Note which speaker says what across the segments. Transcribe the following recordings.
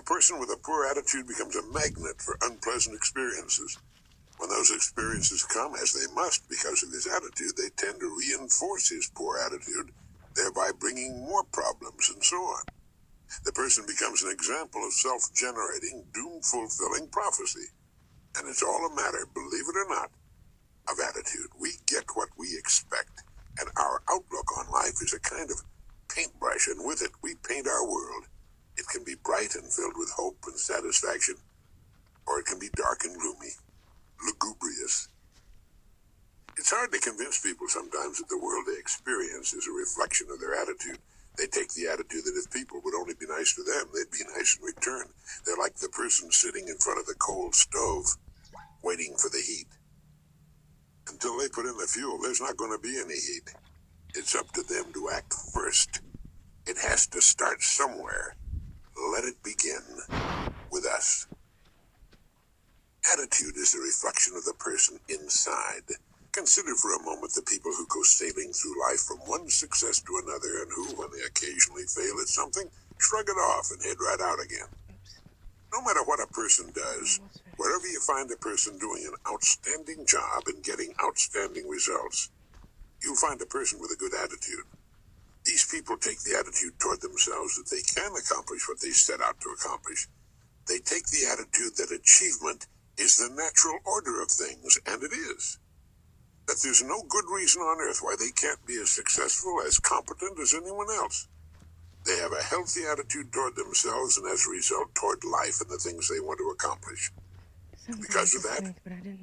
Speaker 1: person with a poor attitude becomes a magnet for unpleasant experiences. When those experiences come, as they must because of his attitude, they tend to reinforce his poor attitude, thereby bringing more problems and so on. The person becomes an example of self-generating, doom-fulfilling prophecy. And it's all a matter, believe it or not, of attitude. We get what we expect, and our outlook on life is a kind of paintbrush, and with it, we paint our world. It can be bright and filled with hope and satisfaction, or it can be dark and gloomy, lugubrious. It's hard to convince people sometimes that the world they experience is a reflection of their attitude. They take the attitude that if people would only be nice to them, they'd be nice in return. They're like the person sitting in front of the cold stove, waiting for the heat. Until they put in the fuel, there's not going to be any heat. It's up to them to act first. It has to start somewhere. Let it begin with us. Attitude is a reflection of the person inside. Consider for a moment the people who go sailing through life from one success to another and who, when they occasionally fail at something, shrug it off and head right out again. No matter what a person does, wherever you find a person doing an outstanding job and getting outstanding results, you'll find a person with a good attitude. These people take the attitude toward themselves that they can accomplish what they set out to accomplish. They take the attitude that achievement is the natural order of things, and it is. That there's no good reason on earth why they can't be as successful, as competent as anyone else. They have a healthy attitude toward themselves and as a result toward life and the things they want to accomplish. Because of that,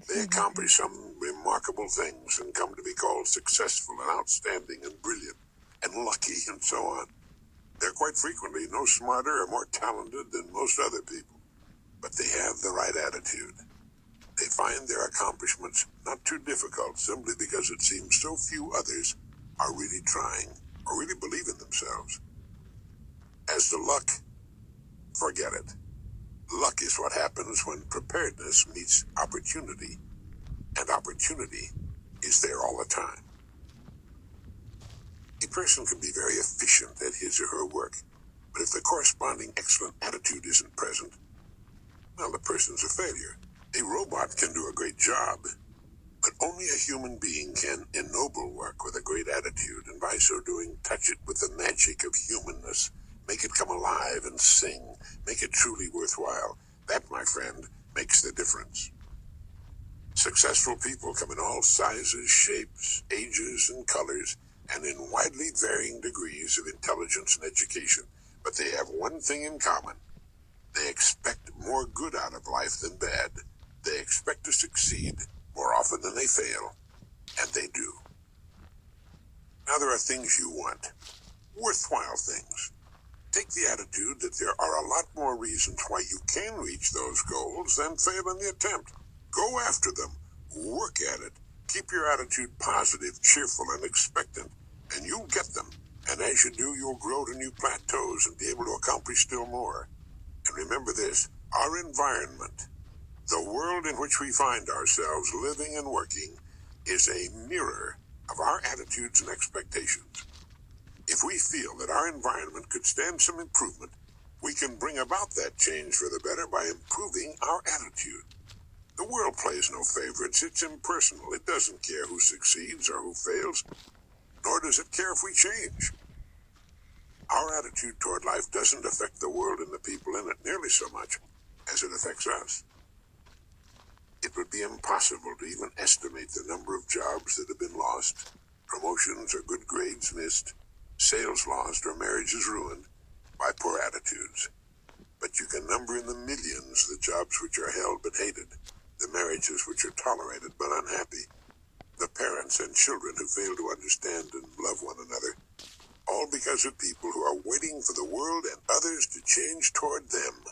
Speaker 1: they accomplish some remarkable things and come to be called successful and outstanding and brilliant and lucky and so on. They're quite frequently no smarter or more talented than most other people, but they have the right attitude. They find their accomplishments not too difficult simply because it seems so few others are really trying or really believe in themselves. As to luck, forget it. Luck is what happens when preparedness meets opportunity, and opportunity is there all the time. A person can be very efficient at his or her work, but if the corresponding excellent attitude isn't present, well, the person's a failure. A robot can do a great job, but only a human being can ennoble work with a great attitude, and by so doing, touch it with the magic of humanness. Make it come alive and sing. Make it truly worthwhile. That, my friend, makes the difference. Successful people come in all sizes, shapes, ages, and colors, and in widely varying degrees of intelligence and education. But they have one thing in common. They expect more good out of life than bad. They expect to succeed more often than they fail. And they do. Now there are things you want. Worthwhile things. Take the attitude that there are a lot more reasons why you can reach those goals than fail in the attempt. Go after them. Work at it. Keep your attitude positive, cheerful, and expectant, and you'll get them. And as you do, you'll grow to new plateaus and be able to accomplish still more. And remember this, our environment, the world in which we find ourselves living and working, is a mirror of our attitudes and expectations. If we feel that our environment could stand some improvement, we can bring about that change for the better by improving our attitude. The world plays no favorites. It's impersonal. It doesn't care who succeeds or who fails, nor does it care if we change. Our attitude toward life doesn't affect the world and the people in it nearly so much as it affects us. It would be impossible to even estimate the number of jobs that have been lost, promotions or good grades missed, sales lost, or marriages ruined by poor attitudes. But you can number in the millions the jobs which are held but hated, the marriages which are tolerated but unhappy, the parents and children who fail to understand and love one another, all because of people who are waiting for the world and others to change toward them.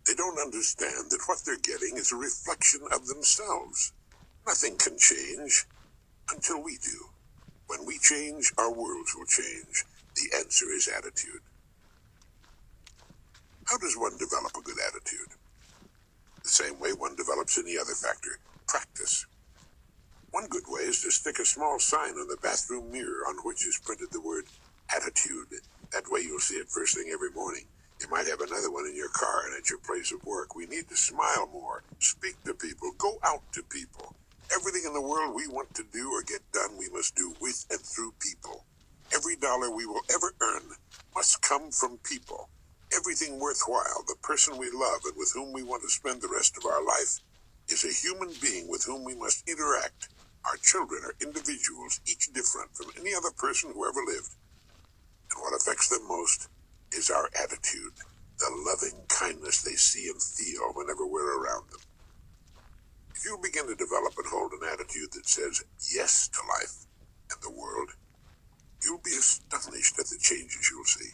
Speaker 1: They don't understand that what they're getting is a reflection of themselves. Nothing can change until we do. When we change, our worlds will change. The answer is attitude. How does one develop a good attitude? The same way one develops any other factor, practice. One good way is to stick a small sign on the bathroom mirror on which is printed the word attitude. That way you'll see it first thing every morning. You might have another one in your car and at your place of work. We need to smile more, speak to people, go out to people. Everything in the world we want to do or get done, we must do with and through people. Every dollar we will ever earn must come from people. Everything worthwhile, the person we love and with whom we want to spend the rest of our life, is a human being with whom we must interact. Our children are individuals, each different from any other person who ever lived. And what affects them most is our attitude, the loving kindness they see and feel whenever we're around them. If you begin to develop and hold an attitude that says yes to life and the world, you'll be astonished at the changes you'll see.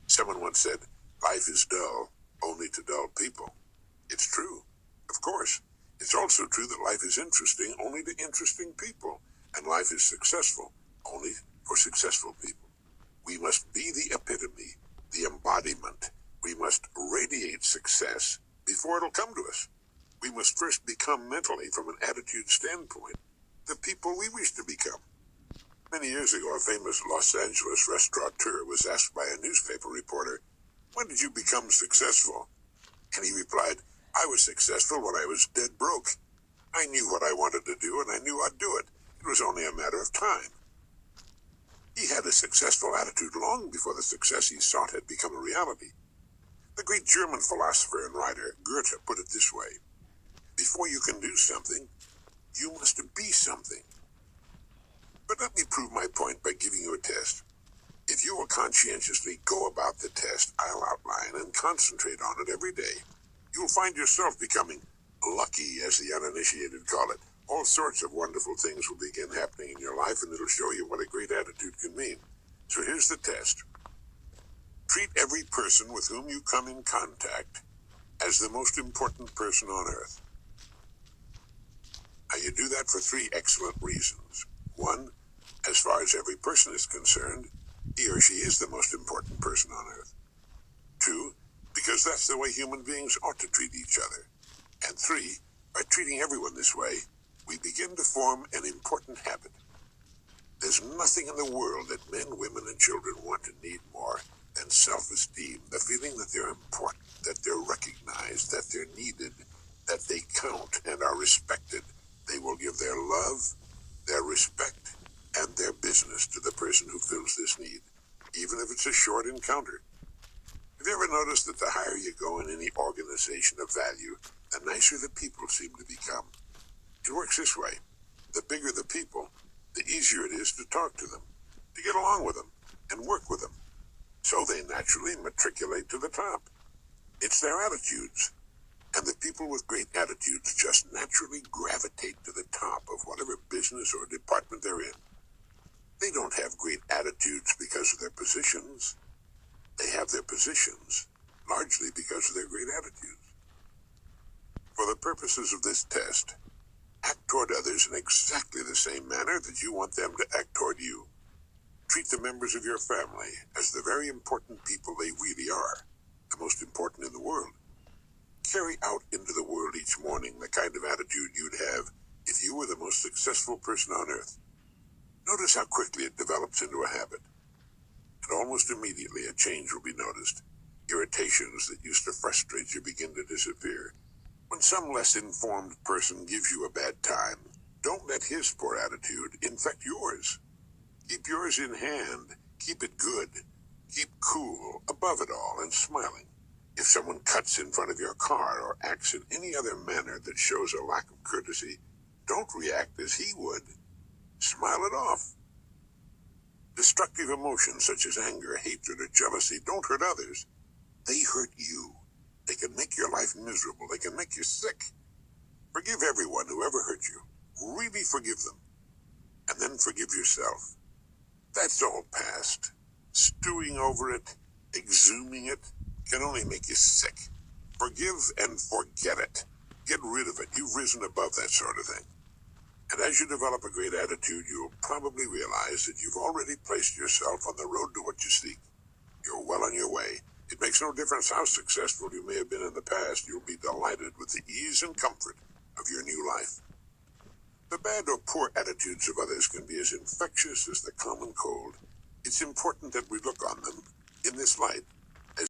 Speaker 1: Someone once said, life is dull only to dull people. It's true, of course. It's also true that life is interesting only to interesting people, and life is successful only for successful people. We must be the epitome, the embodiment. We must radiate success before it'll come to us. We must first become mentally, from an attitude standpoint, the people we wish to become. Many years ago, a famous Los Angeles restaurateur was asked by a newspaper reporter, "When did you become successful?" And he replied, "I was successful when I was dead broke. I knew what I wanted to do, and I knew I'd do it. It was only a matter of time." He had a successful attitude long before the success he sought had become a reality. The great German philosopher and writer Goethe put it this way: before you can do something, you must be something. But let me prove my point by giving you a test. If you will conscientiously go about the test I'll outline and concentrate on it every day, you'll find yourself becoming lucky, as the uninitiated call it. All sorts of wonderful things will begin happening in your life, and it'll show you what a great attitude can mean. So here's the test. Treat every person with whom you come in contact as the most important person on earth. Now, you do that for 3 excellent reasons. 1, as far as every person is concerned, he or she is the most important person on earth. 2, because that's the way human beings ought to treat each other. And 3, by treating everyone this way, we begin to form an important habit. There's nothing in the world that men, women, and children want and need more than self-esteem, the feeling that they're important, that they're recognized, that they're needed, that they count and are respected. They will give their love, their respect, and their business to the person who fills this need, even if it's a short encounter. Have you ever noticed that the higher you go in any organization of value, the nicer the people seem to become? It works this way. The bigger the people, the easier it is to talk to them, to get along with them, and work with them. So they naturally matriculate to the top. It's their attitudes. And the people with great attitudes just naturally gravitate to the top of whatever business or department they're in. They don't have great attitudes because of their positions. They have their positions largely because of their great attitudes. For the purposes of this test, act toward others in exactly the same manner that you want them to act toward you. Treat the members of your family as the very important people they really are, the most important in the world. Carry out into the world each morning the kind of attitude you'd have if you were the most successful person on earth. Notice how quickly it develops into a habit. And almost immediately a change will be noticed. Irritations that used to frustrate you begin to disappear. When some less informed person gives you a bad time, don't let his poor attitude infect yours. Keep yours in hand. Keep it good. Keep cool, above it all, and smiling. If someone cuts in front of your car or acts in any other manner that shows a lack of courtesy, don't react as he would. Smile it off. Destructive emotions such as anger, hatred, or jealousy don't hurt others. They hurt you. They can make your life miserable. They can make you sick. Forgive everyone who ever hurt you. Really forgive them. And then forgive yourself. That's all past. Stewing over it, exhuming it, can only make you sick. Forgive and forget it. Get rid of it. You've risen above that sort of thing. And as you develop a great attitude, you'll probably realize that you've already placed yourself on the road to what you seek. You're well on your way. It makes no difference how successful you may have been in the past. You'll be delighted with the ease and comfort of your new life. The bad or poor attitudes of others can be as infectious as the common cold. It's important that we look on them in this light.